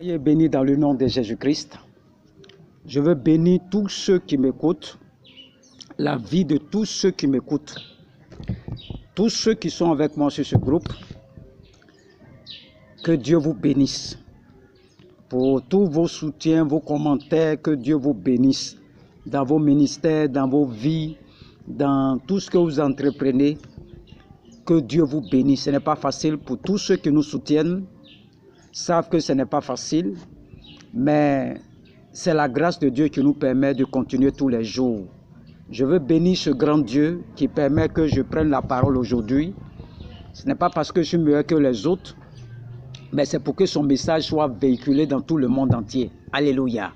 Soyez bénis dans le nom de Jésus-Christ. Je veux bénir tous ceux qui m'écoutent, la vie de tous ceux qui m'écoutent, tous ceux qui sont avec moi sur ce groupe. Que Dieu vous bénisse. Pour tous vos soutiens, vos commentaires, que Dieu vous bénisse dans vos ministères, dans vos vies, dans tout ce que vous entreprenez. Que Dieu vous bénisse. Ce n'est pas facile pour tous ceux qui nous soutiennent. Savent que ce n'est pas facile, mais c'est la grâce de Dieu qui nous permet de continuer tous les jours. Je veux bénir ce grand Dieu qui permet que je prenne la parole aujourd'hui. Ce n'est pas parce que je suis meilleur que les autres, mais c'est pour que son message soit véhiculé dans tout le monde entier. Alléluia.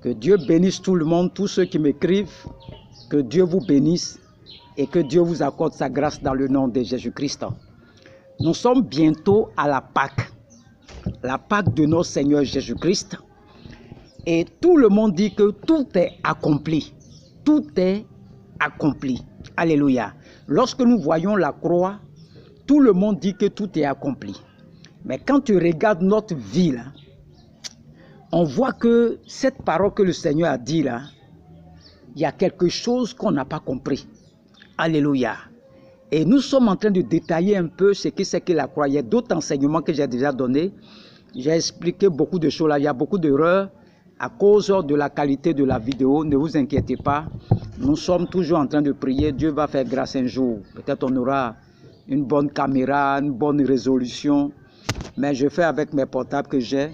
Que Dieu bénisse tout le monde, tous ceux qui m'écrivent, que Dieu vous bénisse et que Dieu vous accorde sa grâce dans le nom de Jésus-Christ. Nous sommes bientôt à la Pâque. La Pâque de notre Seigneur Jésus-Christ. Et tout le monde dit que tout est accompli. Tout est accompli. Alléluia. Lorsque nous voyons la croix, tout le monde dit que tout est accompli. Mais quand tu regardes notre vie, là, on voit que cette parole que le Seigneur a dit là, il y a quelque chose qu'on n'a pas compris. Alléluia. Et nous sommes en train de détailler un peu ce que c'est que la croix. Il y a d'autres enseignements que j'ai déjà donnés. J'ai expliqué beaucoup de choses là. Il y a beaucoup d'erreurs à cause de la qualité de la vidéo. Ne vous inquiétez pas. Nous sommes toujours en train de prier. Dieu va faire grâce un jour. Peut-être on aura une bonne caméra, une bonne résolution. Mais je fais avec mes portables que j'ai.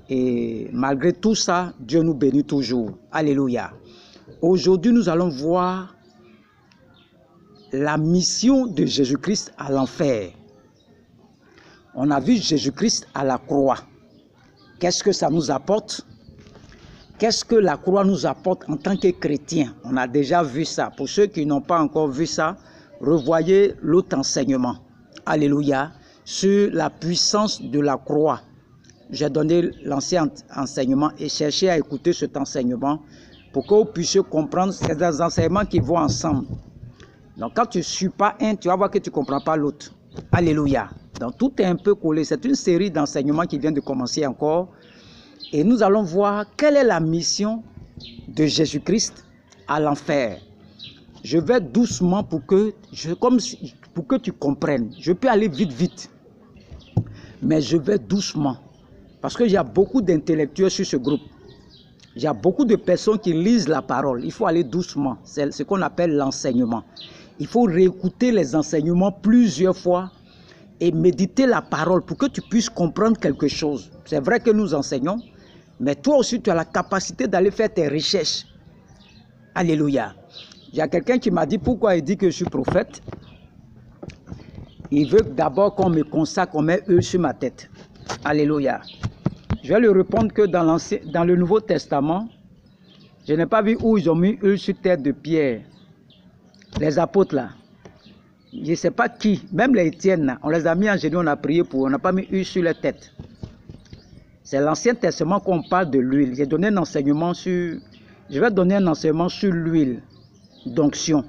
Et malgré tout ça, Dieu nous bénit toujours. Alléluia. Aujourd'hui, nous allons voir la mission de Jésus-Christ à l'enfer. On a vu Jésus-Christ à la croix. Qu'est-ce que ça nous apporte? Qu'est-ce que la croix nous apporte en tant que chrétiens? On a déjà vu ça. Pour ceux qui n'ont pas encore vu ça, revoyez l'autre enseignement. Alléluia. Sur la puissance de la croix. J'ai donné l'ancien enseignement et cherchez à écouter cet enseignement pour que vous puissiez comprendre ces enseignements qui vont ensemble. Donc quand tu ne suis pas un, tu vas voir que tu ne comprends pas l'autre. Alléluia. Donc tout est un peu collé. C'est une série d'enseignements qui vient de commencer encore. Et nous allons voir quelle est la mission de Jésus-Christ à l'enfer. Je vais doucement pour que tu comprennes. Je peux aller vite. Mais je vais doucement. Parce qu'il y a beaucoup d'intellectuels sur ce groupe. Il y a beaucoup de personnes qui lisent la parole. Il faut aller doucement. C'est ce qu'on appelle l'enseignement. Il faut réécouter les enseignements plusieurs fois et méditer la parole pour que tu puisses comprendre quelque chose. C'est vrai que nous enseignons, mais toi aussi tu as la capacité d'aller faire tes recherches. Alléluia. Il y a quelqu'un qui m'a dit pourquoi il dit que je suis prophète. Il veut d'abord qu'on me consacre, qu'on mette huile sur ma tête. Alléluia. Je vais lui répondre que dans le Nouveau Testament, je n'ai pas vu où ils ont mis huile sur tête de Pierre. Les apôtres là, je ne sais pas qui, même les Étienne là, on les a mis en genoux, on a prié pour eux, on n'a pas mis huile sur leur tête. C'est l'Ancien Testament qu'on parle de l'huile. Je vais donner un enseignement sur l'huile d'onction.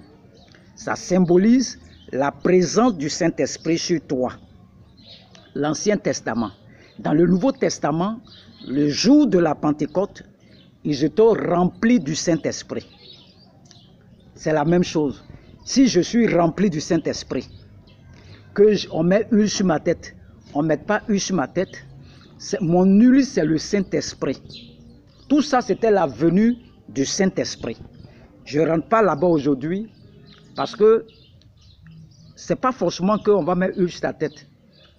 Ça symbolise la présence du Saint-Esprit sur toi. L'Ancien Testament. Dans le Nouveau Testament, le jour de la Pentecôte, ils étaient remplis du Saint-Esprit. C'est la même chose. Si je suis rempli du Saint-Esprit, qu'on met huile sur ma tête, on ne met pas huile sur ma tête, mon huile c'est le Saint-Esprit. Tout ça c'était la venue du Saint-Esprit. Je ne rentre pas là-bas aujourd'hui parce que ce n'est pas forcément qu'on va mettre huile sur ta tête.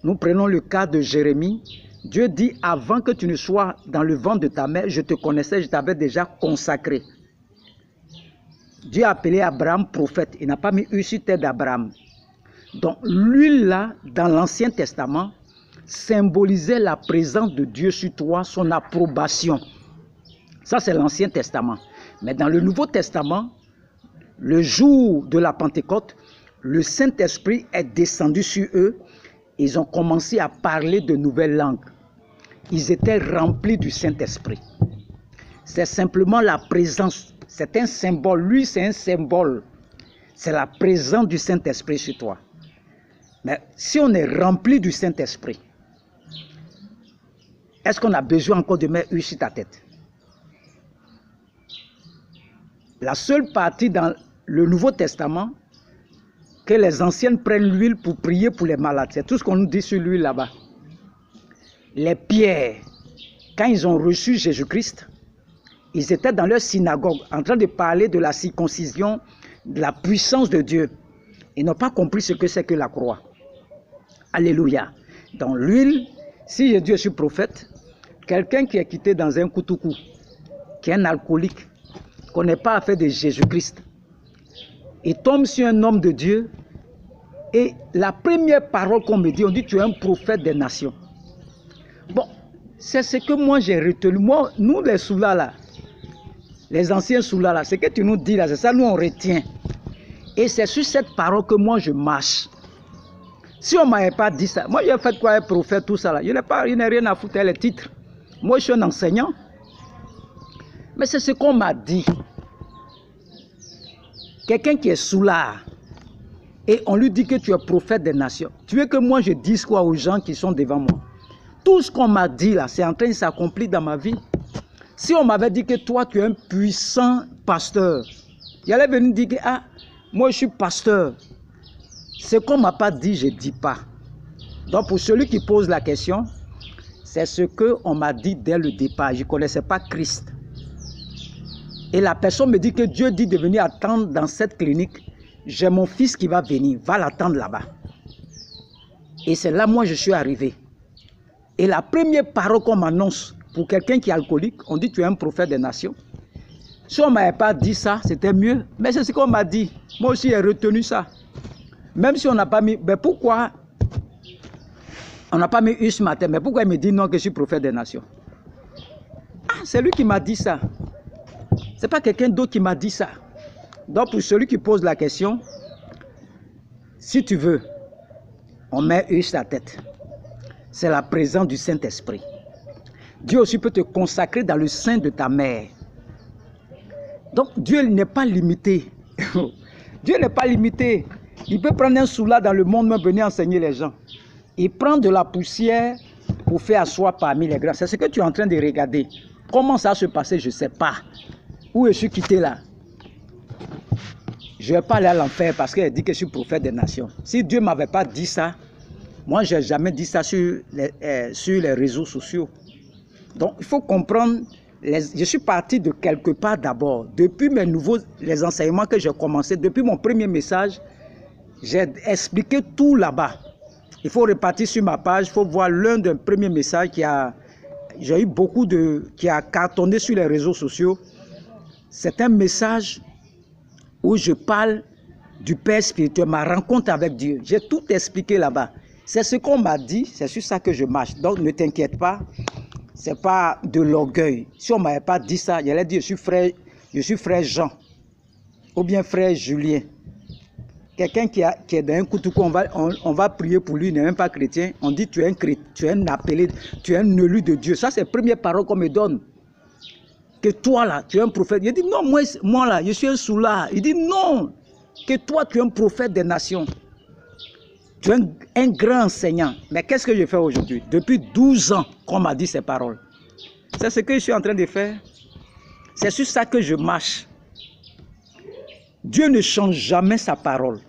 Nous prenons le cas de Jérémie. Dieu dit avant que tu ne sois dans le ventre de ta mère, je te connaissais, je t'avais déjà consacré. Dieu a appelé Abraham prophète. Il n'a pas mis huile sur la tête d'Abraham. Donc l'huile là, dans l'Ancien Testament, symbolisait la présence de Dieu sur toi, son approbation. Ça c'est l'Ancien Testament. Mais dans le Nouveau Testament, le jour de la Pentecôte, le Saint-Esprit est descendu sur eux. Ils ont commencé à parler de nouvelles langues. Ils étaient remplis du Saint-Esprit. C'est simplement la présence. C'est un symbole. Lui, c'est un symbole. C'est la présence du Saint-Esprit sur toi. Mais si on est rempli du Saint-Esprit, Est-ce qu'on a besoin encore de mettre huile sur ta tête? La seule partie dans le Nouveau Testament que les anciennes prennent l'huile pour prier pour les malades. C'est tout ce qu'on nous dit sur l'huile là-bas. Les pierres, quand ils ont reçu Jésus-Christ, ils étaient dans leur synagogue en train de parler de la circoncision, de la puissance de Dieu. Ils n'ont pas compris ce que c'est que la croix. Alléluia. Dans l'huile, si je dis je suis prophète, quelqu'un qui est quitté dans un koutoukou, qui est un alcoolique, qu'on n'est pas affaire de Jésus-Christ, il tombe sur un homme de Dieu et la première parole qu'on me dit, on dit tu es un prophète des nations. Bon, c'est ce que moi j'ai retenu. Moi, nous les soulats là, les anciens soulats là, ce que tu nous dis là, c'est ça nous on retient. Et c'est sur cette parole que moi je marche. Si on ne m'avait pas dit ça, moi j'ai fait quoi un prophète, tout ça là, je n'ai rien à foutre les titres. Moi je suis un enseignant. Mais c'est ce qu'on m'a dit. Quelqu'un qui est soulard et on lui dit que tu es prophète des nations. Tu veux que moi je dise quoi aux gens qui sont devant moi? Tout ce qu'on m'a dit là, c'est en train de s'accomplir dans ma vie. Si on m'avait dit que toi tu es un puissant pasteur, j'allais venir dire que ah, moi je suis pasteur. Ce qu'on ne m'a pas dit, je ne dis pas. Donc pour celui qui pose la question, c'est ce qu'on m'a dit dès le départ. Je ne connaissais pas Christ. Et la personne me dit que Dieu dit de venir attendre dans cette clinique. J'ai mon fils qui va venir, va l'attendre là-bas. Et c'est là moi je suis arrivé. Et la première parole qu'on m'annonce pour quelqu'un qui est alcoolique, on dit tu es un prophète des nations. Si on ne m'avait pas dit ça, c'était mieux. Mais c'est ce qu'on m'a dit. Moi aussi j'ai retenu ça. Même si on n'a pas mis... Mais pourquoi on n'a pas mis une ce matin? Mais pourquoi il me dit non que je suis prophète des nations? Ah, c'est lui qui m'a dit ça. Ce n'est pas quelqu'un d'autre qui m'a dit ça. Donc pour celui qui pose la question, si tu veux, on met une sur ta tête. C'est la présence du Saint-Esprit. Dieu aussi peut te consacrer dans le sein de ta mère. Donc Dieu n'est pas limité. Dieu n'est pas limité. Il peut prendre un soulard dans le monde, même venir enseigner les gens. Il prend de la poussière pour faire asseoir parmi les grands. C'est ce que tu es en train de regarder. Comment ça se passer, je ne sais pas. Où je suis quitté là? Je ne vais pas aller à l'enfer parce qu'elle dit que je suis prophète des nations. Si Dieu ne m'avait pas dit ça, moi je n'ai jamais dit ça sur les réseaux sociaux. Donc il faut comprendre, je suis parti de quelque part d'abord. Depuis les enseignements que j'ai commencé, depuis mon premier message, j'ai expliqué tout là-bas. Il faut repartir sur ma page, il faut voir l'un des premiers messages qui a cartonné sur les réseaux sociaux. C'est un message où je parle du Père spirituel, ma rencontre avec Dieu. J'ai tout expliqué là-bas. C'est ce qu'on m'a dit, c'est sur ça que je marche. Donc ne t'inquiète pas, ce n'est pas de l'orgueil. Si on ne m'avait pas dit ça, j'allais dire je suis frère Jean ou bien frère Julien. Quelqu'un qui est dans un koutoukou, on va prier pour lui, il n'est même pas chrétien. On dit tu es un chrétien, tu es un appelé, tu es un élu de Dieu. Ça c'est la première parole qu'on me donne. Que toi là, tu es un prophète. Il dit non, moi là, je suis un soulard. Il dit non, que toi tu es un prophète des nations. Tu es un grand enseignant. Mais qu'est-ce que je fais aujourd'hui? Depuis 12 ans qu'on m'a dit ces paroles. C'est ce que je suis en train de faire. C'est sur ça que je marche. Dieu ne change jamais sa parole.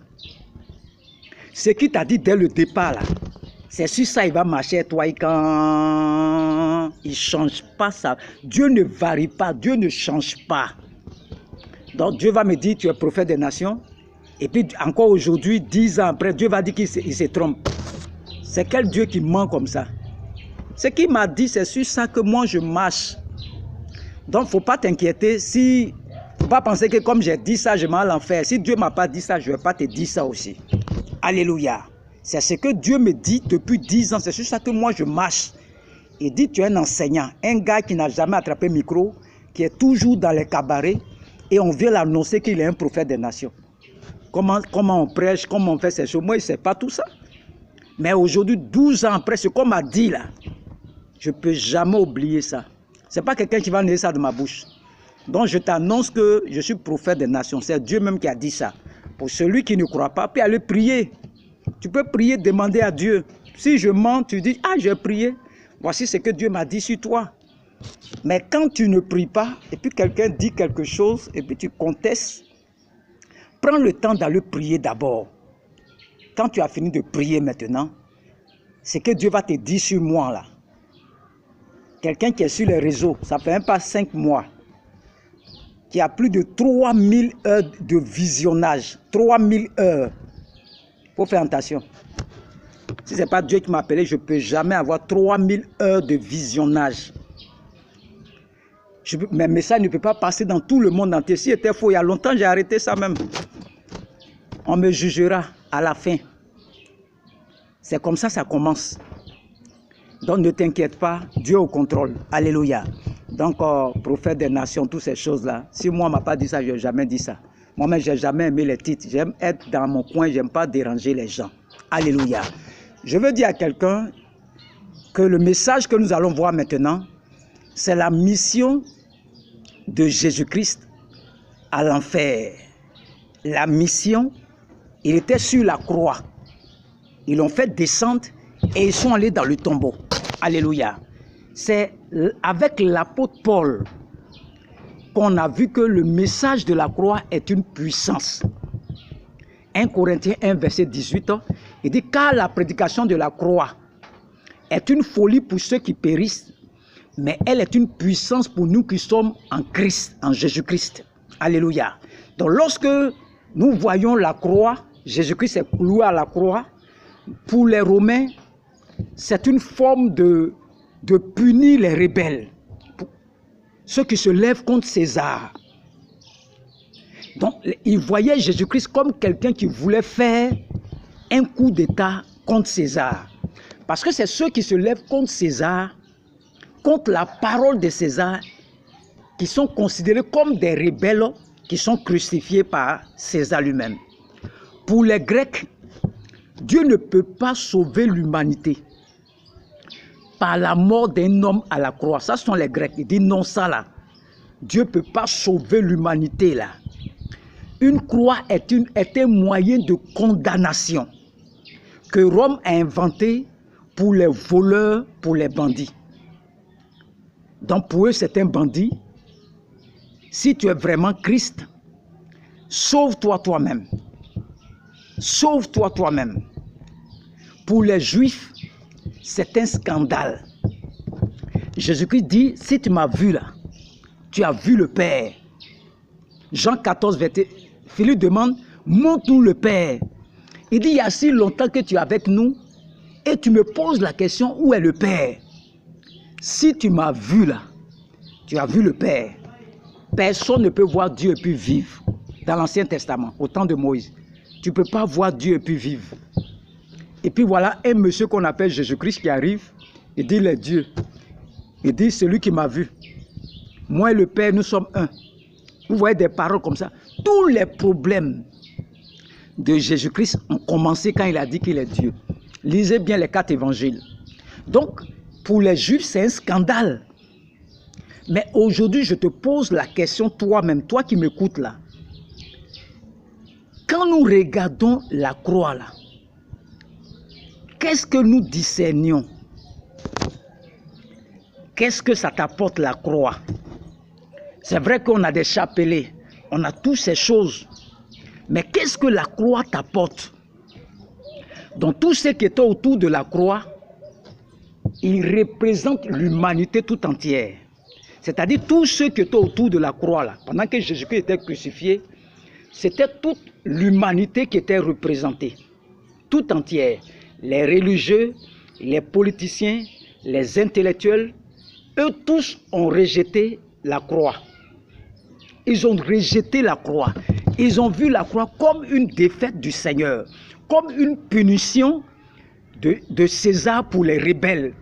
Ce qu'il t'a dit dès le départ là, c'est sur ça il va marcher toi quand il ne change pas ça. Dieu ne varie pas, Dieu ne change pas. Donc Dieu va me dire tu es prophète des nations. Et puis encore aujourd'hui, 10 ans après, Dieu va dire qu'il se trompe. C'est quel Dieu qui ment comme ça? Ce qu'il m'a dit, c'est sur ça que moi je marche. Donc il ne faut pas t'inquiéter si... Il ne faut pas penser que comme j'ai dit ça, je m'en vais à l'enfer. Si Dieu ne m'a pas dit ça, je ne vais pas te dire ça aussi. Alléluia. C'est ce que Dieu me dit depuis 10 ans. C'est sur ça que moi je marche. Il dit tu es un enseignant, un gars qui n'a jamais attrapé le micro, qui est toujours dans les cabarets, et on vient l'annoncer qu'il est un prophète des nations. Comment on prêche, comment on fait ces choses. Moi, je ne sais pas tout ça. Mais aujourd'hui, 12 ans après, ce qu'on m'a dit là, je ne peux jamais oublier ça. Ce n'est pas quelqu'un qui va donner ça de ma bouche. Donc je t'annonce que je suis prophète des nations. C'est Dieu même qui a dit ça. Pour celui qui ne croit pas, puis aller prier. Tu peux prier, demander à Dieu. Si je mens, tu dis, ah, j'ai prié. Voici ce que Dieu m'a dit sur toi. Mais quand tu ne pries pas, et puis quelqu'un dit quelque chose, et puis tu contestes, prends le temps d'aller prier d'abord. Quand tu as fini de prier maintenant, c'est que Dieu va te dire sur moi là. Quelqu'un qui est sur les réseaux, ça fait même pas 5 mois, qui a plus de 3000 heures de visionnage. 3000 heures. Il faut faire attention. Si ce n'est pas Dieu qui m'a appelé, je ne peux jamais avoir 3000 heures de visionnage. Mes messages ne peuvent pas passer dans tout le monde entier. Si c'était faux, il y a longtemps, j'ai arrêté ça même. On me jugera à la fin. C'est comme ça, ça commence. Donc ne t'inquiète pas, Dieu est au contrôle. Alléluia. Donc, prophète des nations, toutes ces choses-là. Si moi, on ne m'a pas dit ça, je n'ai jamais dit ça. Moi-même, je n'ai jamais aimé les titres. J'aime être dans mon coin, je n'aime pas déranger les gens. Alléluia. Je veux dire à quelqu'un que le message que nous allons voir maintenant, c'est la mission de Jésus-Christ à l'enfer. La mission, il était sur la croix. Ils l'ont fait descendre et ils sont allés dans le tombeau. Alléluia. C'est avec l'apôtre Paul qu'on a vu que le message de la croix est une puissance. 1 Corinthiens 1, verset 18, il dit « Car la prédication de la croix est une folie pour ceux qui périssent, mais elle est une puissance pour nous qui sommes en Christ, en Jésus-Christ. » Alléluia. Donc lorsque nous voyons la croix, Jésus-Christ est cloué à la croix, pour les Romains, c'est une forme de punir les rebelles, ceux qui se lèvent contre César. Donc, ils voyaient Jésus-Christ comme quelqu'un qui voulait faire un coup d'État contre César. Parce que c'est ceux qui se lèvent contre César, contre la parole de César, qui sont considérés comme des rebelles qui sont crucifiés par César lui-même. Pour les Grecs, Dieu ne peut pas sauver l'humanité par la mort d'un homme à la croix. Ça, ce sont les Grecs. Ils disent non, ça là. Dieu ne peut pas sauver l'humanité là. Une croix est un moyen de condamnation que Rome a inventé pour les voleurs, pour les bandits. Donc pour eux, c'est un bandit. Si tu es vraiment Christ, sauve-toi toi-même. Sauve-toi toi-même. Pour les Juifs, c'est un scandale. Jésus-Christ dit, si tu m'as vu là, tu as vu le Père. Jean 14, verset, Philippe demande, montre-nous le Père. Il dit, il y a si longtemps que tu es avec nous et tu me poses la question, où est le Père? Si tu m'as vu là, tu as vu le Père. Personne ne peut voir Dieu et puis vivre. Dans l'Ancien Testament, au temps de Moïse, tu ne peux pas voir Dieu et puis vivre. Et puis voilà un monsieur qu'on appelle Jésus-Christ qui arrive, il dit les dieux. Il dit celui qui m'a vu. Moi et le Père, nous sommes un. Vous voyez des paroles comme ça. Tous les problèmes de Jésus-Christ ont commencé quand il a dit qu'il est Dieu. Lisez bien les 4 évangiles. Donc, pour les Juifs, c'est un scandale. Mais aujourd'hui, je te pose la question toi-même, toi qui m'écoutes là. Quand nous regardons la croix là, qu'est-ce que nous discernions? Qu'est-ce que ça t'apporte la croix? C'est vrai qu'on a des chapelets, on a toutes ces choses. Mais qu'est-ce que la croix t'apporte? Donc tout ce qui est autour de la croix, il représente l'humanité tout entière. C'est-à-dire tous ceux qui étaient autour de la croix là, pendant que Jésus-Christ était crucifié, c'était toute l'humanité qui était représentée, tout entière. Les religieux, les politiciens, les intellectuels, eux tous ont rejeté la croix. Ils ont rejeté la croix. Ils ont vu la croix comme une défaite du Seigneur, comme une punition de César pour les rebelles.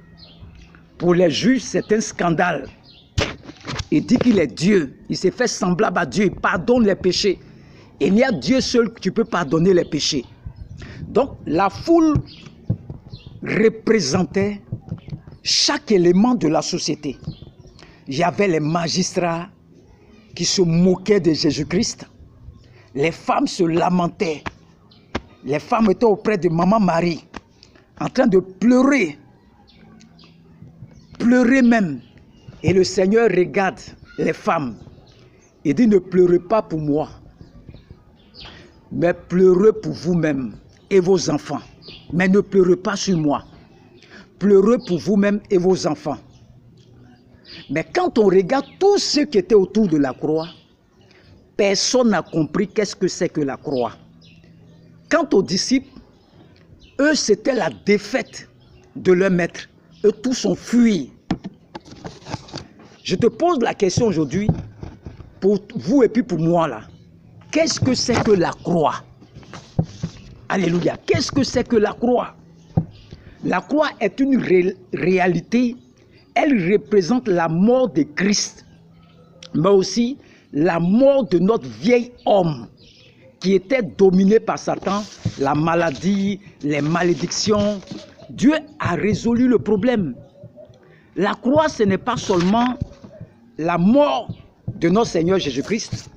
Pour les Juifs, c'est un scandale. Il dit qu'il est Dieu. Il s'est fait semblable à Dieu. Il pardonne les péchés. Il n'y a Dieu seul que tu peux pardonner les péchés. Donc, la foule représentait chaque élément de la société. Il y avait les magistrats qui se moquaient de Jésus-Christ. Les femmes se lamentaient. Les femmes étaient auprès de Maman Marie, en train de pleurer. pleurez même. Et le Seigneur regarde les femmes. Il dit, ne pleurez pas pour moi, mais pleurez pour vous-même et vos enfants. Mais ne pleurez pas sur moi. Pleurez pour vous-même et vos enfants. Mais quand on regarde tous ceux qui étaient autour de la croix, personne n'a compris qu'est-ce que c'est que la croix. Quant aux disciples, eux, c'était la défaite de leur maître. Eux tous ont fui. Je te pose la question aujourd'hui, pour vous et puis pour moi là. Qu'est-ce que c'est que la croix? Alléluia. Qu'est-ce que c'est que la croix? La croix est une réalité. Elle représente la mort de Christ, mais aussi la mort de notre vieil homme qui était dominé par Satan, la maladie, les malédictions. Dieu a résolu le problème. La croix, ce n'est pas seulement la mort de notre Seigneur Jésus-Christ,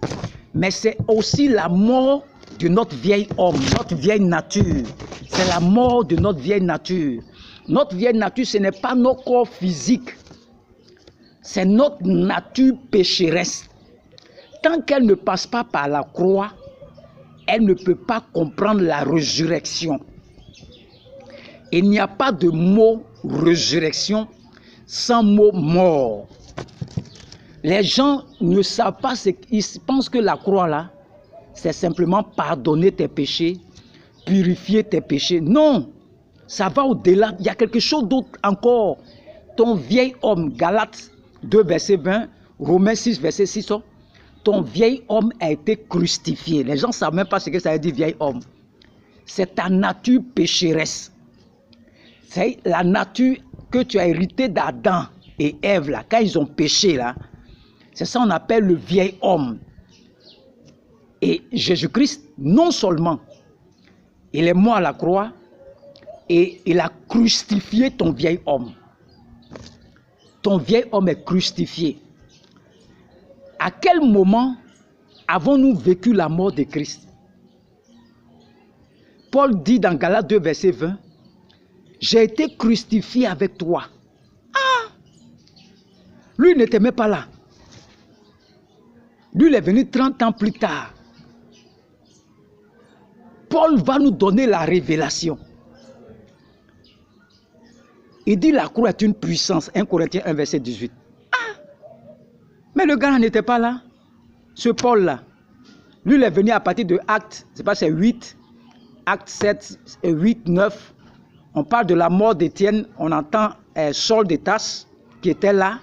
mais c'est aussi la mort de notre vieil homme, notre vieille nature. C'est la mort de notre vieille nature. Notre vieille nature, ce n'est pas nos corps physiques, c'est notre nature pécheresse. Tant qu'elle ne passe pas par la croix, elle ne peut pas comprendre la résurrection. Il n'y a pas de mot résurrection sans mot mort. Les gens ne savent pas, ils pensent que la croix là, c'est simplement pardonner tes péchés, purifier tes péchés. Non, ça va au-delà. Il y a quelque chose d'autre encore. Ton vieil homme, Galates 2, verset 20, Romains 6, verset 6, ton vieil homme a été crucifié. Les gens ne savent même pas ce que ça veut dire vieil homme. C'est ta nature pécheresse. C'est la nature que tu as héritée d'Adam et Ève là, quand ils ont péché là. C'est ça qu'on appelle le vieil homme. Et Jésus-Christ, non seulement, il est mort à la croix et il a crucifié ton vieil homme. Ton vieil homme est crucifié. À quel moment avons-nous vécu la mort de Christ? Paul dit dans Galates 2, verset 20, « J'ai été crucifié avec toi. » Ah! Lui n'était même pas là. Lui, il est venu 30 ans plus tard. Paul va nous donner la révélation. Il dit la croix est une puissance. 1 Corinthiens 1, verset 18. Ah! Mais le gars n'était pas là. Ce Paul-là. Lui, il est venu à partir de Actes, je ne sais pas, c'est 8, Actes 7, 8, 9. On parle de la mort d'Étienne. On entend Saul de Tarse qui était là.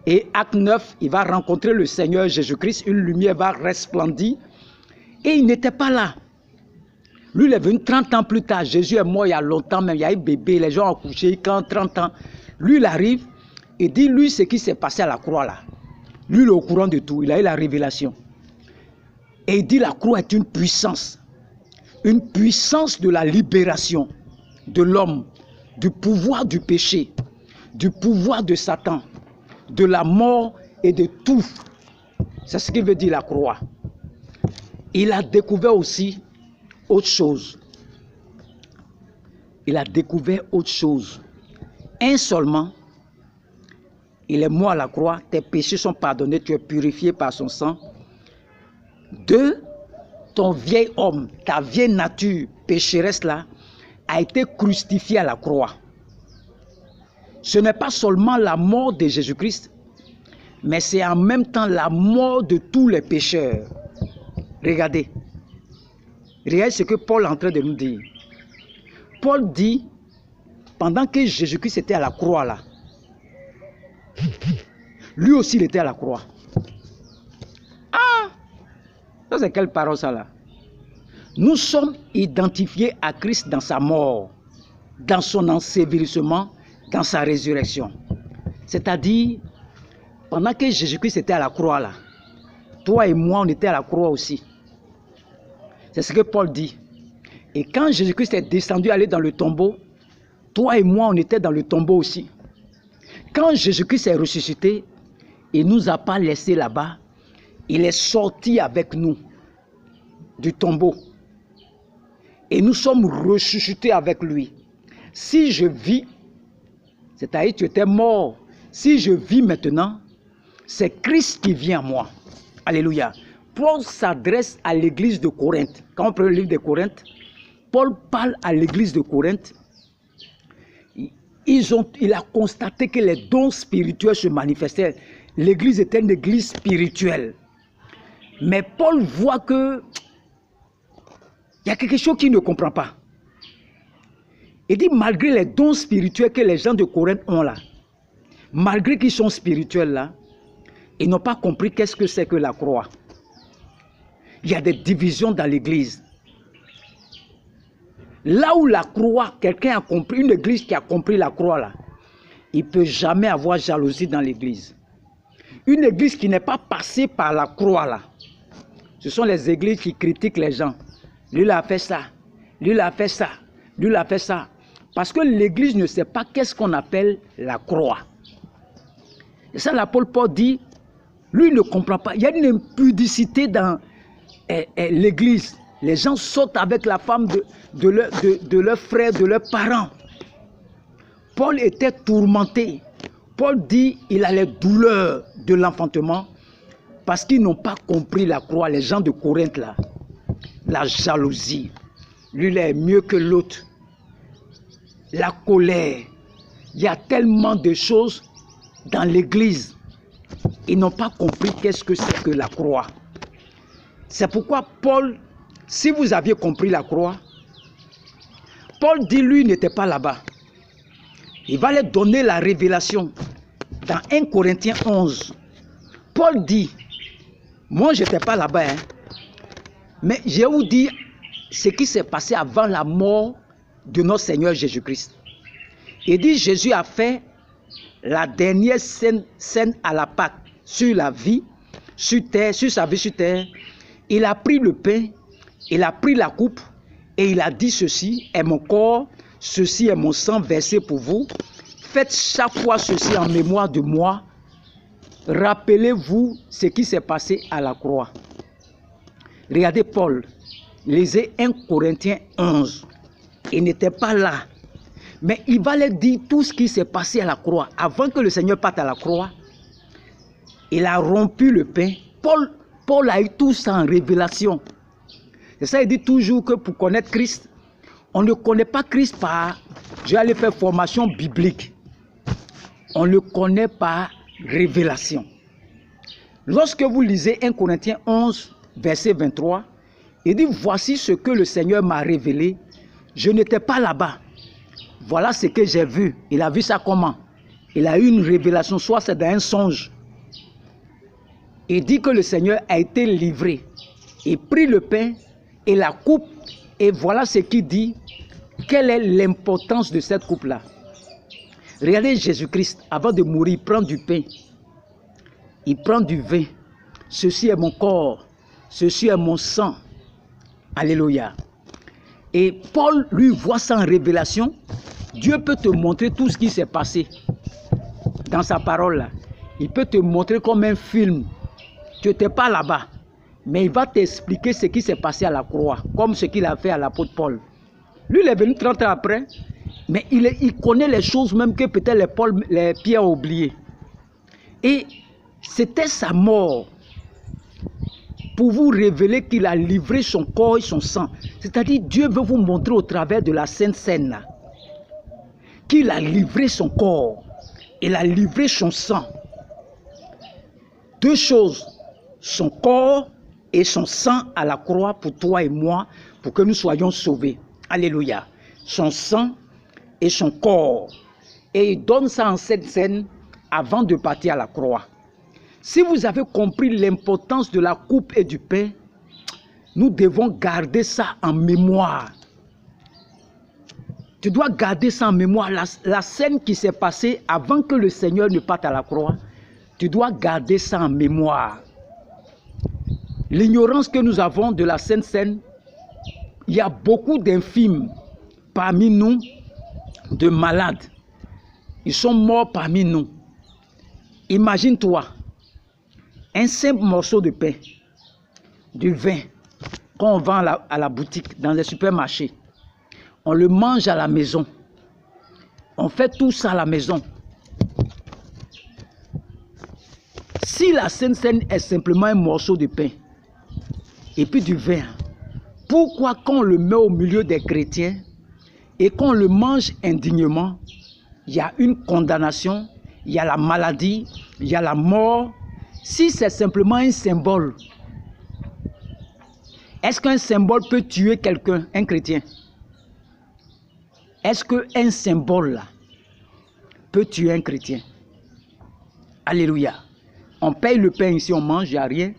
Et Acte 9, il va rencontrer le Seigneur Jésus-Christ. Une lumière va resplendir. Et il n'était pas là. Lui, il est venu 30 ans plus tard. Jésus est mort il y a longtemps même. Il y a eu bébé, les gens ont couché quand 30 ans. Lui, il arrive et dit, lui, ce qui s'est passé à la croix là. Lui, il est au courant de tout. Il a eu la révélation. Et il dit, la croix est une puissance. Une puissance de la libération de l'homme, du pouvoir du péché, du pouvoir de Satan, de la mort et de tout. C'est ce qu'il veut dire la croix. Il a découvert aussi autre chose. Il a découvert autre chose. Un seulement, il est mort à la croix, tes péchés sont pardonnés, tu es purifié par son sang. Deux, ton vieil homme, ta vieille nature pécheresse là, a été crucifié à la croix. Ce n'est pas seulement la mort de Jésus-Christ, mais c'est en même temps la mort de tous les pécheurs. Regardez. Regardez ce que Paul est en train de nous dire. Paul dit, pendant que Jésus-Christ était à la croix là, lui aussi il était à la croix. Ah! Ça c'est quelle parole ça là? Nous sommes identifiés à Christ dans sa mort, dans son ensevelissement, dans sa résurrection. C'est-à-dire, pendant que Jésus-Christ était à la croix là, toi et moi on était à la croix aussi. C'est ce que Paul dit. Et quand Jésus-Christ est descendu aller dans le tombeau, toi et moi on était dans le tombeau aussi. Quand Jésus-Christ est ressuscité, il ne nous a pas laissés là-bas. Il est sorti avec nous du tombeau. Et nous sommes ressuscités avec lui. Si je vis, C'est-à-dire que tu étais mort. Si je vis maintenant, c'est Christ qui vit en moi. Alléluia. Paul s'adresse à l'église de Corinthe. Quand on prend le livre de Corinthe, Paul parle à l'église de Corinthe. Il a constaté que les dons spirituels se manifestaient. L'église était une église spirituelle. Mais Paul voit que il y a quelque chose qu'il ne comprend pas. Il dit, malgré les dons spirituels que les gens de Corinthe ont là, malgré qu'ils sont spirituels là, ils n'ont pas compris qu'est-ce que c'est que la croix. Il y a des divisions dans l'église. Là où la croix, quelqu'un a compris, une église qui a compris la croix là, il ne peut jamais avoir jalousie dans l'église. Une église qui n'est pas passée par la croix là, ce sont les églises qui critiquent les gens. Lui il a fait ça, lui il a fait ça, lui il a fait ça. Parce que l'église ne sait pas qu'est-ce qu'on appelle la croix. Et ça l'apôtre Paul dit, lui il ne comprend pas. Il y a une impudicité dans l'église. Les gens sautent avec la femme de leurs frères, de leurs parents. Paul était tourmenté. Paul dit il a les douleurs de l'enfantement parce qu'ils n'ont pas compris la croix. Les gens de Corinthe là, la jalousie. Lui il est mieux que l'autre. La colère. Il y a tellement de choses dans l'église. Ils n'ont pas compris qu'est-ce que c'est que la croix. C'est pourquoi Paul, si vous aviez compris la croix, Paul dit lui n'était pas là-bas. Il va leur donner la révélation dans 1 Corinthiens 11. Paul dit, moi je n'étais pas là-bas, hein, mais je vais vous dire ce qui s'est passé avant la mort de notre Seigneur Jésus-Christ. Il dit, Jésus a fait la dernière scène à la Pâque sur la vie, sur terre, sur sa vie sur terre. Il a pris le pain, il a pris la coupe et il a dit ceci est mon corps, ceci est mon sang versé pour vous. Faites chaque fois ceci en mémoire de moi. Rappelez-vous ce qui s'est passé à la croix. Regardez Paul, lisez 1 Corinthiens 11. Il n'était pas là. Mais il va leur dire tout ce qui s'est passé à la croix. Avant que le Seigneur parte à la croix, il a rompu le pain. Paul a eu tout ça en révélation. C'est ça, il dit toujours que pour connaître Christ, on ne connaît pas Christ par, je vais aller faire formation biblique. On le connaît par révélation. Lorsque vous lisez 1 Corinthiens 11, verset 23, il dit, voici ce que le Seigneur m'a révélé. Je n'étais pas là-bas. Voilà ce que j'ai vu. Il a vu ça comment? Il a eu une révélation, soit c'est dans un songe. Il dit que le Seigneur a été livré. Il prit le pain et la coupe. Et voilà ce qu'il dit. Quelle est l'importance de cette coupe-là? Regardez Jésus-Christ, avant de mourir, il prend du pain. Il prend du vin. Ceci est mon corps. Ceci est mon sang. Alléluia. Et Paul, lui, voit ça en révélation. Dieu peut te montrer tout ce qui s'est passé dans sa parole là. Il peut te montrer comme un film. Tu n'étais pas là-bas. Mais il va t'expliquer ce qui s'est passé à la croix. Comme ce qu'il a fait à l'apôtre Paul. Lui, il est venu 30 ans après. Mais il connaît les choses même que peut-être les Pierre ont oubliées. Et c'était sa mort pour vous révéler qu'il a livré son corps et son sang. C'est-à-dire, Dieu veut vous montrer au travers de la Sainte Seine là, qu'il a livré son corps, il a livré son sang. Deux choses, son corps et son sang à la croix pour toi et moi, pour que nous soyons sauvés. Alléluia. Son sang et son corps. Et il donne ça en cette scène avant de partir à la croix. Si vous avez compris l'importance de la coupe et du pain, nous devons garder ça en mémoire. Tu dois garder ça en mémoire. La scène qui s'est passée avant que le Seigneur ne parte à la croix, tu dois garder ça en mémoire. L'ignorance que nous avons de la Sainte Seine, il y a beaucoup d'infirmes parmi nous, de malades. Ils sont morts parmi nous. Imagine-toi, un simple morceau de pain, du vin, qu'on vend à la boutique, dans les supermarchés. On le mange à la maison. On fait tout ça à la maison. Si la Sainte Seine est simplement un morceau de pain et puis du vin, pourquoi quand on le met au milieu des chrétiens et qu'on le mange indignement, il y a une condamnation, il y a la maladie, il y a la mort? Si c'est simplement un symbole, est-ce qu'un symbole peut tuer quelqu'un, un chrétien? Est-ce qu'un symbole là, peut tuer un chrétien? Alléluia. On paye le pain ici, on mange, il n'y a rien.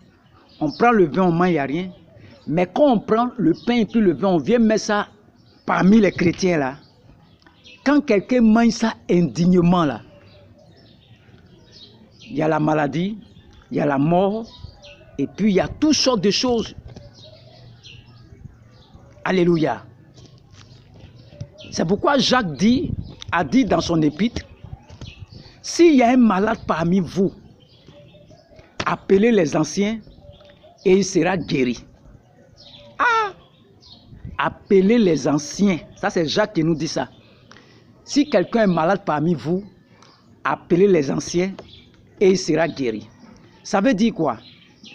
On prend le vin, on mange, il n'y a rien. Mais quand on prend le pain et puis le vin, on vient mettre ça parmi les chrétiens là. Quand quelqu'un mange ça indignement là, il y a la maladie, il y a la mort, et puis il y a toutes sortes de choses. Alléluia. C'est pourquoi Jacques a dit dans son épître, s'il y a un malade parmi vous, appelez les anciens et il sera guéri. Ah! Appelez les anciens. Ça c'est Jacques qui nous dit ça. Si quelqu'un est malade parmi vous, appelez les anciens et il sera guéri. Ça veut dire quoi?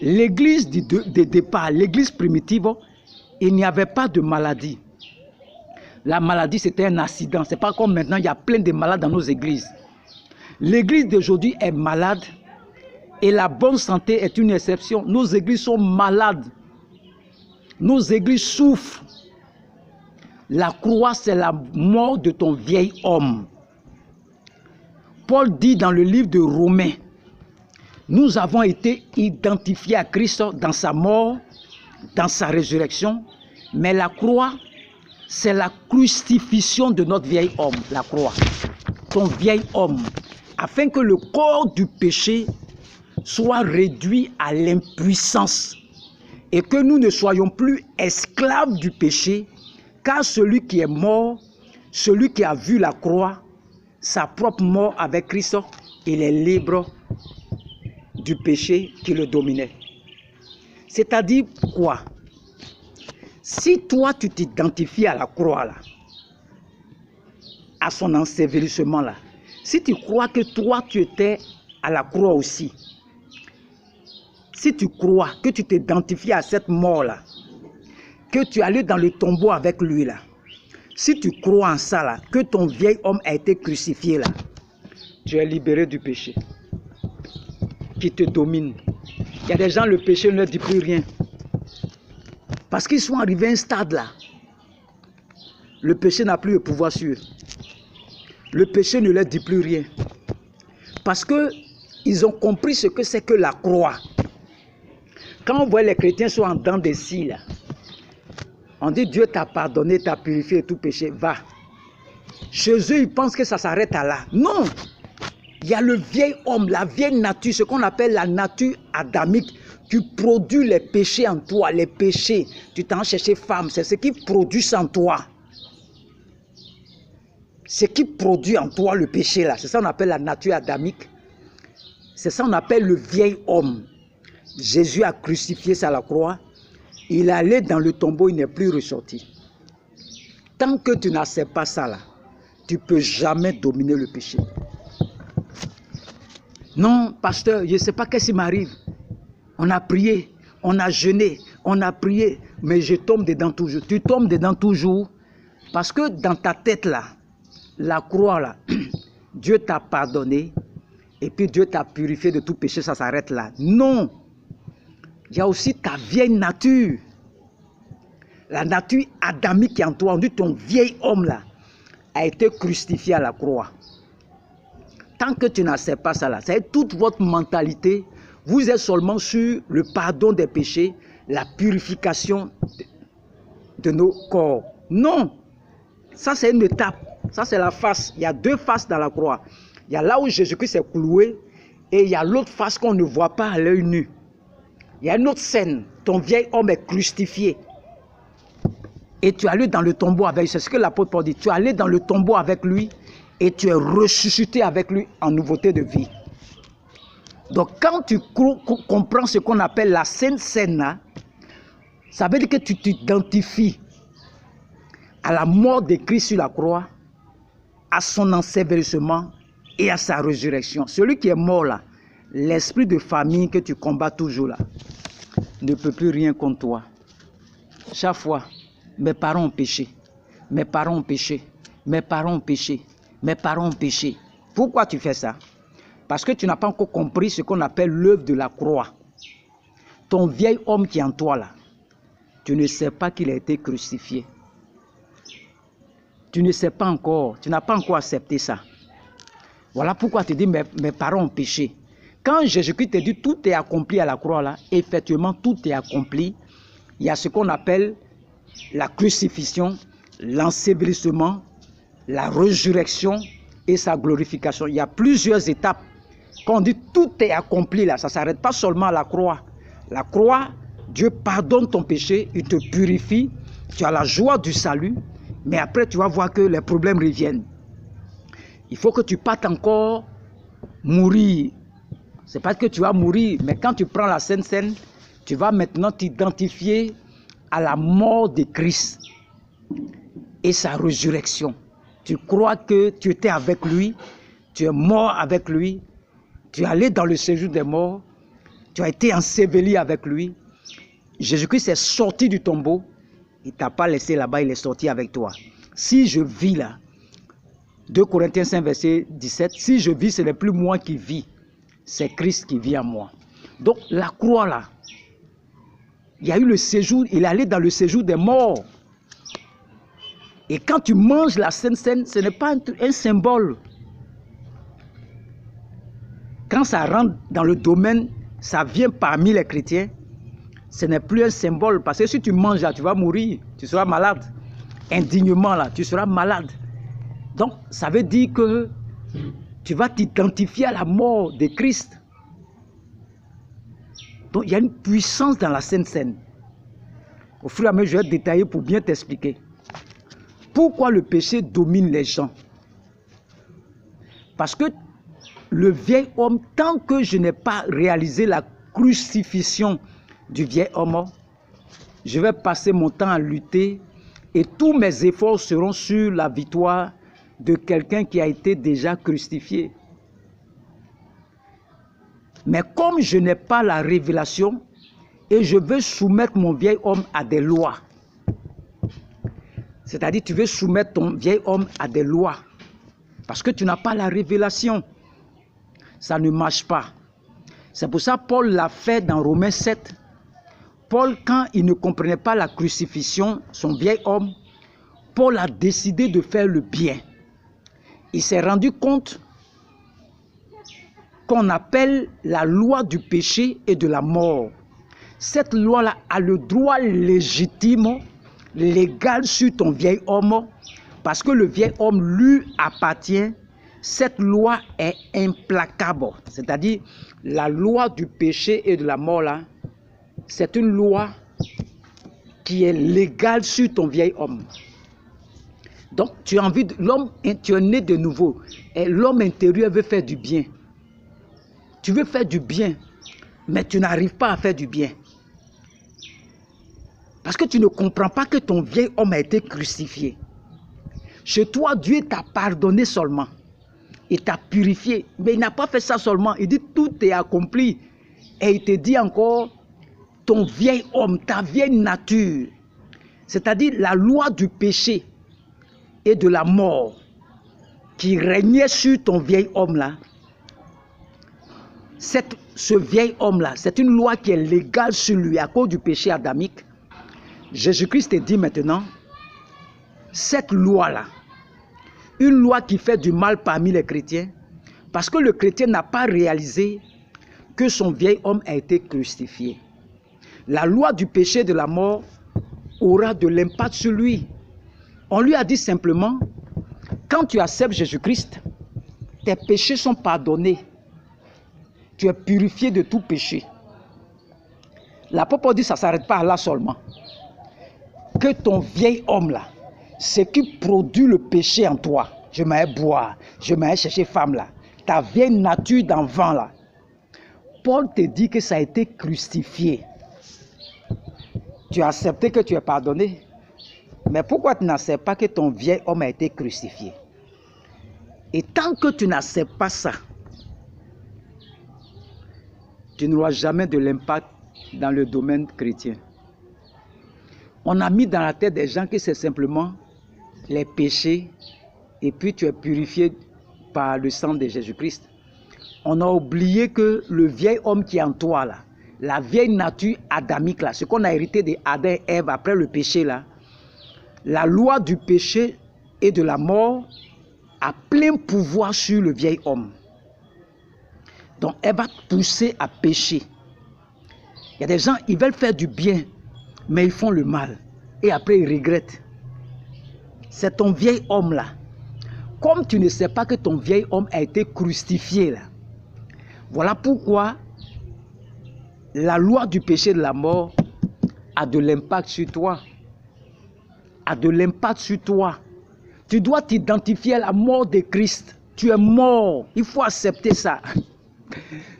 L'église de départ, l'église primitive, il n'y avait pas de maladie. La maladie, c'était un accident. Ce n'est pas comme maintenant, il y a plein de malades dans nos églises. L'église d'aujourd'hui est malade et la bonne santé est une exception. Nos églises sont malades. Nos églises souffrent. La croix, c'est la mort de ton vieil homme. Paul dit dans le livre de Romains, nous avons été identifiés à Christ dans sa mort, dans sa résurrection, mais la croix, c'est la crucifixion de notre vieil homme, la croix, ton vieil homme, afin que le corps du péché soit réduit à l'impuissance et que nous ne soyons plus esclaves du péché, car celui qui est mort, celui qui a vu la croix, sa propre mort avec Christ, il est libre du péché qui le dominait. C'est-à-dire quoi? Si toi tu t'identifies à la croix là, à son ensevelissement là, si tu crois que toi tu étais à la croix aussi, si tu crois que tu t'identifies à cette mort là, que tu es allé dans le tombeau avec lui là, si tu crois en ça là, que ton vieil homme a été crucifié là, tu es libéré du péché qui te domine. Il y a des gens, le péché ne leur dit plus rien. Parce qu'ils sont arrivés à un stade là. Le péché n'a plus de pouvoir sur eux. Le péché ne leur dit plus rien. Parce qu'ils ont compris ce que c'est que la croix. Quand on voit les chrétiens sont en dents des scies là, on dit Dieu t'a pardonné, t'a purifié de tout péché, va. Chez eux, ils pensent que ça s'arrête à là. Non! Il y a le vieil homme, la vieille nature, ce qu'on appelle la nature adamique, qui produit les péchés en toi, les péchés. Tu t'en cherches femme, c'est ce qui produit en toi. Ce qui produit en toi le péché là, c'est ça qu'on appelle la nature adamique. C'est ça qu'on appelle le vieil homme. Jésus a crucifié ça à la croix. Il est allé dans le tombeau, il n'est plus ressorti. Tant que tu n'acceptes pas ça là, tu ne peux jamais dominer le péché. Non, pasteur, je ne sais pas qu'est-ce qui m'arrive. On a prié, on a jeûné, on a prié, mais je tombe dedans toujours. Tu tombes dedans toujours parce que dans ta tête là, la croix là, Dieu t'a pardonné et puis Dieu t'a purifié de tout péché, ça s'arrête là. Non, il y a aussi ta vieille nature. La nature adamique qui est en toi, on dit ton vieil homme là, a été crucifié à la croix. Tant que tu n'acceptes pas ça là, c'est toute votre mentalité, vous êtes seulement sur le pardon des péchés, la purification de nos corps. Non, ça c'est une étape, ça c'est la face. Il y a deux faces dans la croix. Il y a là où Jésus-Christ est cloué et il y a l'autre face qu'on ne voit pas à l'œil nu. Il y a une autre scène, ton vieil homme est crucifié. Et tu es allé dans le tombeau avec lui, c'est ce que l'apôtre Paul dit, tu es allé dans le tombeau avec lui et tu es ressuscité avec lui en nouveauté de vie. Donc quand tu comprends ce qu'on appelle la Sainte Seine, là, ça veut dire que tu t'identifies à la mort de Christ sur la croix, à son ensevelissement et à sa résurrection. Celui qui est mort là, l'esprit de famille que tu combats toujours là, ne peut plus rien contre toi. Chaque fois, mes parents ont péché, mes parents ont péché, mes parents ont péché, mes parents ont péché. Pourquoi tu fais ça? Parce que tu n'as pas encore compris ce qu'on appelle l'œuvre de la croix. Ton vieil homme qui est en toi là, tu ne sais pas qu'il a été crucifié. Tu ne sais pas encore, tu n'as pas encore accepté ça. Voilà pourquoi tu dis mes parents ont péché. Quand Jésus-Christ te dit tout est accompli à la croix là, effectivement tout est accompli. Il y a ce qu'on appelle la crucifixion, l'ensevelissement, la résurrection et sa glorification. Il y a plusieurs étapes. Quand on dit tout est accompli là, ça ne s'arrête pas seulement à la croix. La croix, Dieu pardonne ton péché, il te purifie, tu as la joie du salut, mais après tu vas voir que les problèmes reviennent. Il faut que tu partes encore mourir. C'est pas que tu vas mourir, mais quand tu prends la Sainte Seine, tu vas maintenant t'identifier à la mort de Christ et sa résurrection. Tu crois que tu étais avec lui, tu es mort avec lui, tu es allé dans le séjour des morts, tu as été enseveli avec lui. Jésus-Christ est sorti du tombeau, il ne t'a pas laissé là-bas, il est sorti avec toi. Si je vis là, 2 Corinthiens 5, verset 17, si je vis, ce n'est plus moi qui vis, c'est Christ qui vit en moi. Donc la croix là, il y a eu le séjour, il est allé dans le séjour des morts. Et quand tu manges la Sainte Seine, ce n'est pas un symbole. Quand ça rentre dans le domaine, ça vient parmi les chrétiens, ce n'est plus un symbole. Parce que si tu manges là, tu vas mourir, tu seras malade. Indignement là, tu seras malade. Donc, ça veut dire que tu vas t'identifier à la mort de Christ. Donc, il y a une puissance dans la Sainte Seine. Au fur et à mesure, je vais détailler pour bien t'expliquer. Pourquoi le péché domine les gens? Parce que le vieil homme, tant que je n'ai pas réalisé la crucifixion du vieil homme, je vais passer mon temps à lutter et tous mes efforts seront sur la victoire de quelqu'un qui a été déjà crucifié. Mais comme je n'ai pas la révélation et je veux soumettre mon vieil homme à des lois, c'est-à-dire tu veux soumettre ton vieil homme à des lois parce que tu n'as pas la révélation, ça ne marche pas. C'est pour ça que Paul l'a fait dans Romains 7. Paul, quand il ne comprenait pas la crucifixion, son vieil homme, Paul a décidé de faire le bien. Il s'est rendu compte qu'on appelle la loi du péché et de la mort. Cette loi-là a le droit légitime, légal sur ton vieil homme, parce que le vieil homme lui appartient. Cette loi est implacable, c'est-à-dire la loi du péché et de la mort là, c'est une loi qui est légale sur ton vieil homme. Donc tu as envie de l'homme, tu es né de nouveau et l'homme intérieur veut faire du bien. Tu veux faire du bien, mais tu n'arrives pas à faire du bien. Parce que tu ne comprends pas que ton vieil homme a été crucifié. Chez toi, Dieu t'a pardonné seulement. Il t'a purifié. Mais il n'a pas fait ça seulement. Il dit tout est accompli. Et il te dit encore, ton vieil homme, ta vieille nature, c'est-à-dire la loi du péché et de la mort qui régnait sur ton vieil homme là, ce vieil homme là, c'est une loi qui est légale sur lui à cause du péché adamique. Jésus-Christ te dit maintenant, cette loi là, une loi qui fait du mal parmi les chrétiens, parce que le chrétien n'a pas réalisé que son vieil homme a été crucifié. La loi du péché et de la mort aura de l'impact sur lui. On lui a dit simplement, quand tu acceptes Jésus-Christ, tes péchés sont pardonnés. Tu es purifié de tout péché. L'apôtre dit, ça ne s'arrête pas là seulement. Que ton vieil homme là, ce qui produit le péché en toi, je m'allais boire, je m'allais chercher femme là, ta vieille nature d'enfant là, Paul te dit que ça a été crucifié. Tu as accepté que tu es pardonné. Mais pourquoi tu n'acceptes pas que ton vieil homme a été crucifié? Et tant que tu n'acceptes pas ça, tu n'auras jamais de l'impact dans le domaine chrétien. On a mis dans la tête des gens que c'est simplement les péchés et puis tu es purifié par le sang de Jésus-Christ. On a oublié que le vieil homme qui est en toi, là, la vieille nature adamique, là, ce qu'on a hérité de Adam et Ève après le péché, là, la loi du péché et de la mort a plein pouvoir sur le vieil homme. Donc, elle va pousser à pécher. Il y a des gens, ils veulent faire du bien, mais ils font le mal. Et après, ils regrettent. C'est ton vieil homme là. Comme tu ne sais pas que ton vieil homme a été crucifié là. Voilà pourquoi la loi du péché et de la mort a de l'impact sur toi. A de l'impact sur toi. Tu dois t'identifier à la mort de Christ. Tu es mort. Il faut accepter ça.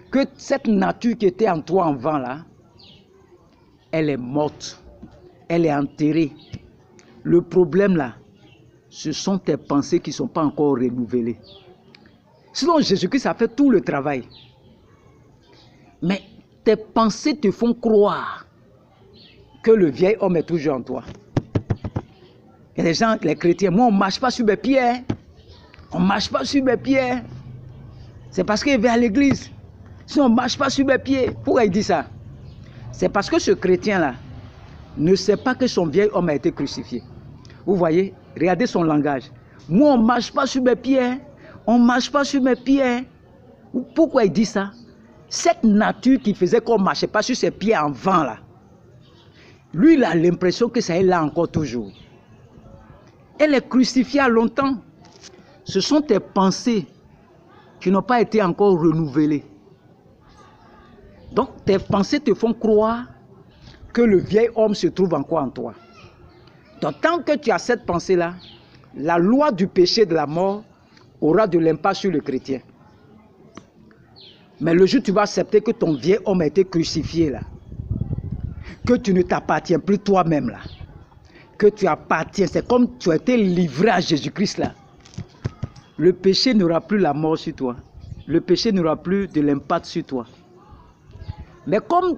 Que cette nature qui était en toi avant là, elle est morte. Elle est enterrée. Le problème là, ce sont tes pensées qui ne sont pas encore renouvelées. Sinon, Jésus-Christ a fait tout le travail. Mais tes pensées te font croire que le vieil homme est toujours en toi. Il y a des gens, les chrétiens, moi on ne marche pas sur mes pieds. On ne marche pas sur mes pieds. C'est parce qu'il va à l'église. Si on ne marche pas sur mes pieds, pourquoi il dit ça? C'est parce que ce chrétien-là ne sait pas que son vieil homme a été crucifié. Vous voyez, regardez son langage. Moi, on ne marche pas sur mes pieds. On ne marche pas sur mes pieds. Pourquoi il dit ça? Cette nature qui faisait qu'on ne marchait pas sur ses pieds en vent, là, lui, il a l'impression que ça est là encore toujours. Elle est crucifiée à longtemps. Ce sont tes pensées qui n'ont pas été encore renouvelées. Donc, tes pensées te font croire que le vieil homme se trouve encore en toi. Donc, tant que tu as cette pensée-là, la loi du péché et de la mort aura de l'impact sur le chrétien. Mais le jour où tu vas accepter que ton vieil homme a été crucifié, là, que tu ne t'appartiens plus toi-même, là, que tu appartiens, c'est comme tu as été livré à Jésus-Christ, là, le péché n'aura plus la mort sur toi. Le péché n'aura plus de l'impact sur toi. Mais comme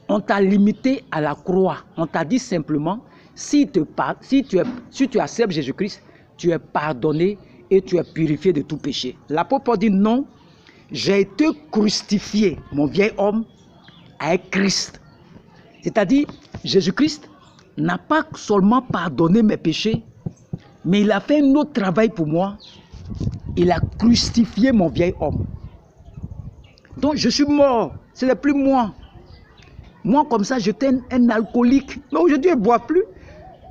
on t'a limité à la croix, on t'a dit simplement, si tu acceptes Jésus-Christ, tu es pardonné et tu es purifié de tout péché. L'apôtre Paul dit non, j'ai été crucifié, mon vieil homme, avec Christ. C'est-à-dire, Jésus-Christ n'a pas seulement pardonné mes péchés, mais il a fait un autre travail pour moi. Il a crucifié mon vieil homme. Donc je suis mort, ce n'est plus moi. Moi comme ça, j'étais un alcoolique. Mais aujourd'hui, je ne bois plus.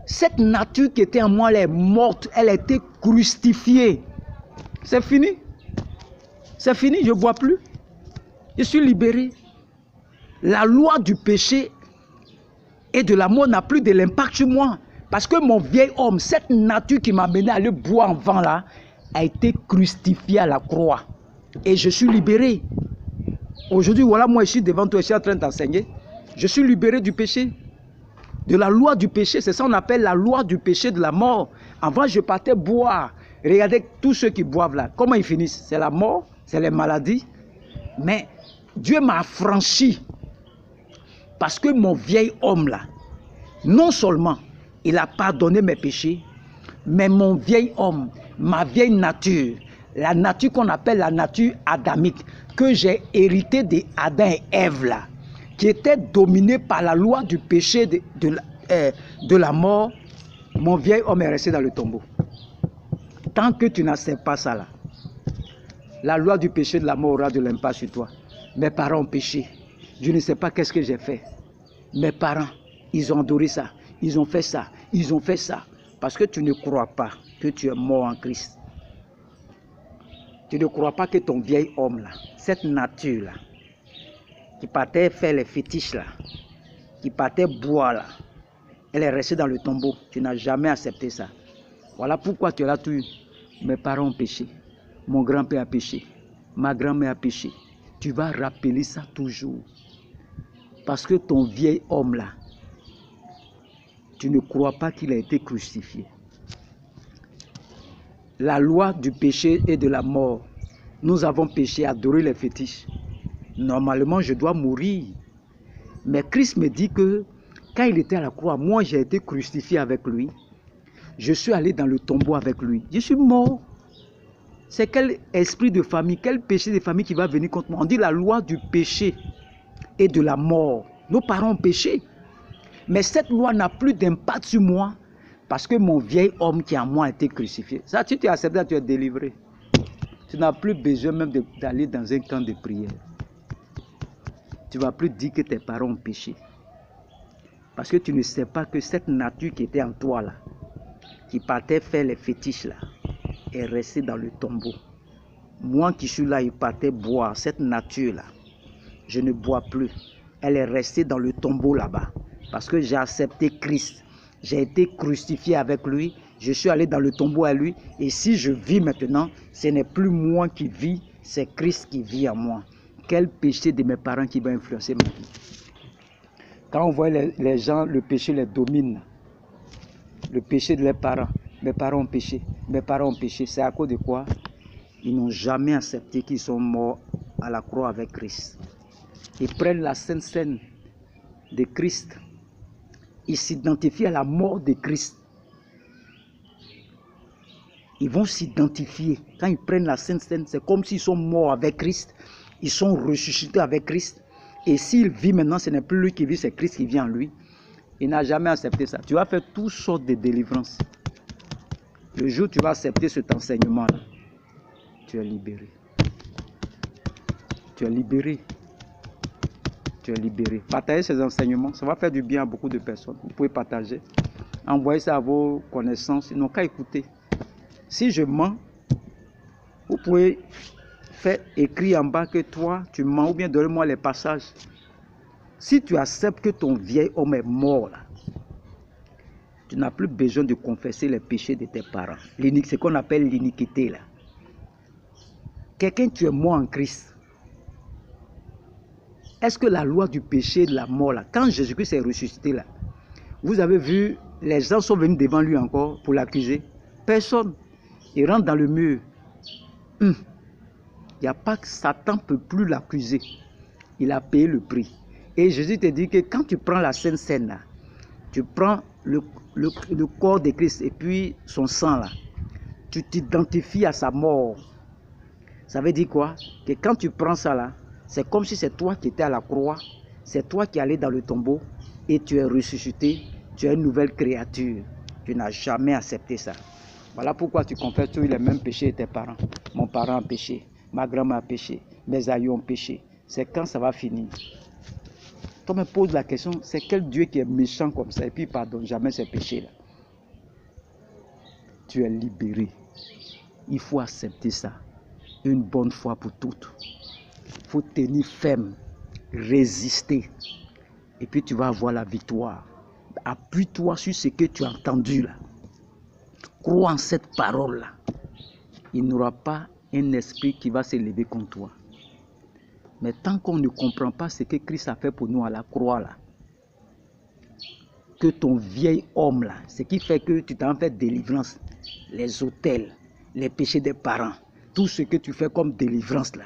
Cette nature qui était en moi, elle est morte, elle a été crucifiée. C'est fini. C'est fini, je ne bois plus. Je suis libéré. La loi du péché et de la mort n'a plus de l'impact sur moi. Parce que mon vieil homme, cette nature qui m'a mené à aller boire en vent là, a été crucifiée à la croix. Et je suis libéré. Aujourd'hui, voilà, moi je suis devant toi, je suis en train d'enseigner. Je suis libéré du péché. De la loi du péché, c'est ça qu'on appelle la loi du péché de la mort. Avant, je partais boire. Regardez tous ceux qui boivent là, comment ils finissent? C'est la mort, c'est les maladies. Mais Dieu m'a affranchi. Parce que mon vieil homme là, non seulement il a pardonné mes péchés, mais mon vieil homme, ma vieille nature, la nature qu'on appelle la nature adamique, que j'ai hérité d'Adam et Ève là, qui était dominée par la loi du péché de la mort, mon vieil homme est resté dans le tombeau. Tant que tu n'acceptes pas ça là, la loi du péché de la mort aura de l'impact sur toi. Mes parents ont péché. Je ne sais pas qu'est-ce que j'ai fait. Mes parents, ils ont adoré ça. Ils ont fait ça. Ils ont fait ça. Parce que tu ne crois pas que tu es mort en Christ. Tu ne crois pas que ton vieil homme là, cette nature là, qui partait faire les fétiches là, qui partait boire là, elle est restée dans le tombeau. Tu n'as jamais accepté ça. Voilà pourquoi tu es là tout. Mes parents ont péché. Mon grand-père a péché. Ma grand-mère a péché. Tu vas rappeler ça toujours. Parce que ton vieil homme là, tu ne crois pas qu'il a été crucifié. la loi du péché et de la mort. Nous avons péché, adoré les fétiches. Normalement, je dois mourir. Mais Christ me dit que quand il était à la croix, moi j'ai été crucifié avec lui. Je suis allé dans le tombeau avec lui. Je suis mort. C'est quel esprit de famille, quel péché de famille qui va venir contre moi? On dit la loi du péché et de la mort. Nos parents ont péché. Mais cette loi n'a plus d'impact sur moi parce que mon vieil homme qui est en moi a été crucifié. Ça, tu t'es accepté, tu es délivré. Tu n'as plus besoin même d'aller dans un camp de prière. Tu ne vas plus dire que tes parents ont péché. Parce que tu ne sais pas que cette nature qui était en toi là, qui partait faire les fétiches là, est restée dans le tombeau. Moi qui suis là, il partait boire cette nature là. Je ne bois plus. Elle est restée dans le tombeau là-bas. Parce que j'ai accepté Christ. J'ai été crucifié avec lui. Je suis allé dans le tombeau à lui. Et si je vis maintenant, ce n'est plus moi qui vis, c'est Christ qui vit en moi. Quel péché de mes parents qui va influencer ma vie? Quand on voit les gens, le péché les domine. Le péché de leurs parents. Mes parents ont péché. Mes parents ont péché. C'est à cause de quoi? Ils n'ont jamais accepté qu'ils sont morts à la croix avec Christ. Ils prennent la sainte scène de Christ. Ils s'identifient à la mort de Christ. Ils vont s'identifier. Quand ils prennent la sainte scène, c'est comme s'ils sont morts avec Christ. Ils sont ressuscités avec Christ. Et s'il vit maintenant, ce n'est plus lui qui vit, c'est Christ qui vit en lui. Il n'a jamais accepté ça. Tu vas faire toutes sortes de délivrances. Le jour où tu vas accepter cet enseignement-là, tu es libéré. Tu es libéré. Tu es libéré. Partagez ces enseignements, ça va faire du bien à beaucoup de personnes. Vous pouvez partager. Envoyez ça à vos connaissances. Ils n'ont qu'à écouter. Si je mens, vous pouvez faire écrire en bas que toi, tu mens, ou bien donnez-moi les passages. Si tu acceptes que ton vieil homme est mort, là, tu n'as plus besoin de confesser les péchés de tes parents. C'est ce qu'on appelle l'iniquité, là. Quelqu'un, tu es mort en Christ. Est-ce que la loi du péché et de la mort, là, quand Jésus-Christ est ressuscité, là, vous avez vu, les gens sont venus devant lui encore pour l'accuser? Personne. Il rentre dans le mur. Il n'y a pas que Satan ne peut plus l'accuser. Il a payé le prix. Et Jésus te dit que quand tu prends la Sainte Seine, là, tu prends le corps de Christ et puis son sang, là, tu t'identifies à sa mort. Ça veut dire quoi? Que quand tu prends ça, là, c'est comme si c'est toi qui étais à la croix, c'est toi qui allais dans le tombeau et tu es ressuscité, tu es une nouvelle créature. Tu n'as jamais accepté ça. Voilà pourquoi tu confesses tous les mêmes péchés de tes parents. Mon parent a péché, ma grand-mère a péché, mes aïeux ont péché. C'est quand ça va finir? Toi me pose la question, c'est quel Dieu qui est méchant comme ça et puis pardonne jamais ces péchés-là? Tu es libéré. Il faut accepter ça une bonne fois pour toutes. Il faut tenir ferme, résister. Et puis tu vas avoir la victoire. Appuie-toi sur ce que tu as entendu là. Crois en cette parole-là. Il n'y aura pas un esprit qui va se lever contre toi. Mais tant qu'on ne comprend pas ce que Christ a fait pour nous à la croix là, que ton vieil homme là, ce qui fait que tu t'en fais délivrance, les autels, les péchés des parents, tout ce que tu fais comme délivrance là,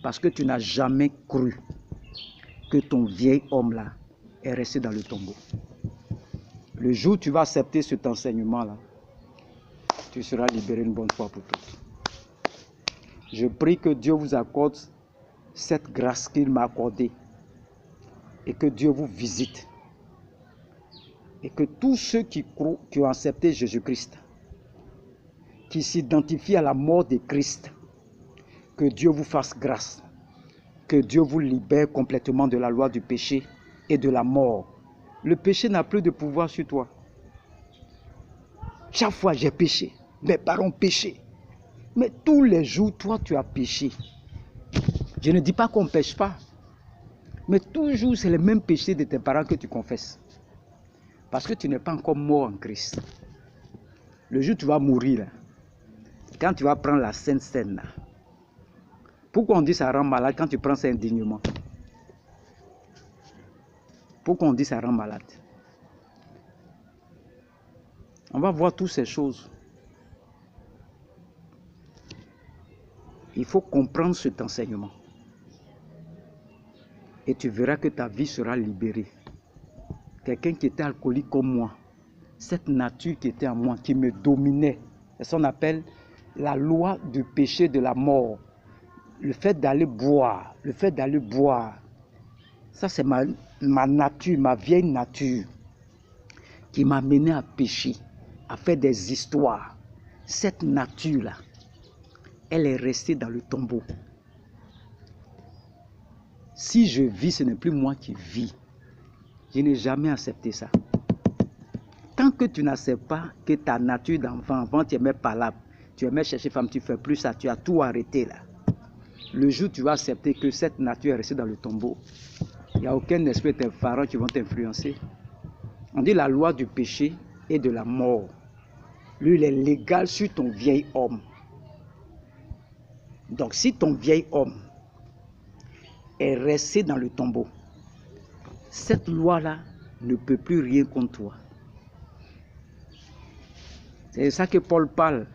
parce que tu n'as jamais cru que ton vieil homme là est resté dans le tombeau. Le jour où tu vas accepter cet enseignement là, tu seras libéré une bonne fois pour toutes. Je prie que Dieu vous accorde cette grâce qu'il m'a accordée et que Dieu vous visite et que tous ceux qui croient, qui ont accepté Jésus-Christ, qui s'identifient à la mort de Christ, que Dieu vous fasse grâce, que Dieu vous libère complètement de la loi du péché et de la mort. Le péché n'a plus de pouvoir sur toi. Chaque fois j'ai péché, mes parents ont péché, mais tous les jours toi tu as péché. Je ne dis pas qu'on ne pêche pas, mais toujours c'est le même péché de tes parents que tu confesses. Parce que tu n'es pas encore mort en Christ. Le jour où tu vas mourir, là, quand tu vas prendre la Sainte Seine, là, pourquoi on dit ça rend malade quand tu prends ça indignement? Pourquoi on dit ça rend malade? On va voir toutes ces choses. Il faut comprendre cet enseignement. Et tu verras que ta vie sera libérée. Quelqu'un qui était alcoolique comme moi, cette nature qui était en moi, qui me dominait, c'est ce qu'on appelle la loi du péché de la mort. Le fait d'aller boire, ça c'est ma nature, ma vieille nature, qui m'a mené à pécher, à faire des histoires. Cette nature-là, elle est restée dans le tombeau. Si je vis, ce n'est plus moi qui vis. Je n'ai jamais accepté ça. Tant que tu n'acceptes pas que ta nature d'enfant, avant tu aimais parler, tu aimais chercher femme, tu ne fais plus ça, tu as tout arrêté là. Le jour où tu vas accepter que cette nature est restée dans le tombeau, il n'y a aucun esprit de tes parents qui vont t'influencer. On dit la loi du péché et de la mort. Lui, il est légal sur ton vieil homme. Donc si ton vieil homme est resté dans le tombeau, cette loi-là ne peut plus rien contre toi. C'est ça que Paul parle.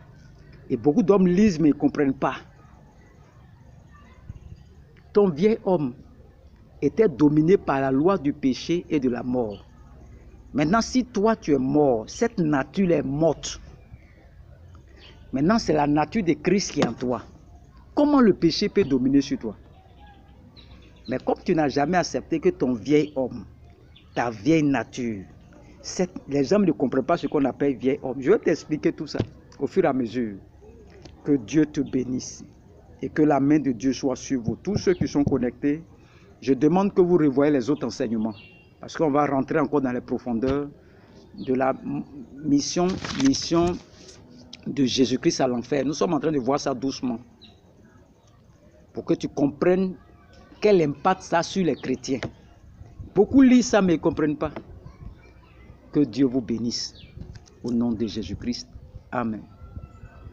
Et beaucoup d'hommes lisent mais ils ne comprennent pas. Ton vieil homme était dominé par la loi du péché et de la mort. Maintenant, si toi tu es mort, cette nature est morte. Maintenant, c'est la nature de Christ qui est en toi. Comment le péché peut dominer sur toi? Mais comme tu n'as jamais accepté que ton vieil homme, ta vieille nature, les hommes ne comprennent pas ce qu'on appelle vieil homme. Je vais t'expliquer tout ça au fur et à mesure. Que Dieu te bénisse et que la main de Dieu soit sur vous. Tous ceux qui sont connectés, je demande que vous revoyez les autres enseignements. Parce qu'on va rentrer encore dans les profondeurs de la mission de Jésus-Christ à l'enfer. Nous sommes en train de voir ça doucement. Pour que tu comprennes quel impact ça a sur les chrétiens. Beaucoup lisent ça mais ils ne comprennent pas. Que Dieu vous bénisse. Au nom de Jésus-Christ. Amen.